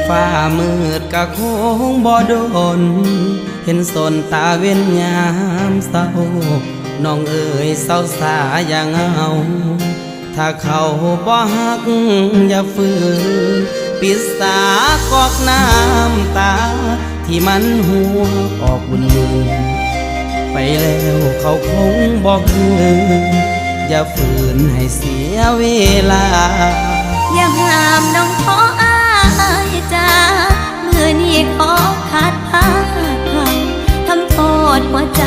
ฟ้ามืดกะคงบ่โดนเห็นสนตาเว้นยามเศร้าน้องเอ๋ยเศร้าสาอย่างเอาถ้าเขาบ่ฮักอย่าฝืนปิดสากอกน้ำตาที่มันหัวออกบุญมือไปแล้วเขาคงบอกคืนอย่าฝืนให้เสียเวลาอย่าห้ามน้องขออายจ้ามือนี้ขอขาดพักทำโทษหัวใจ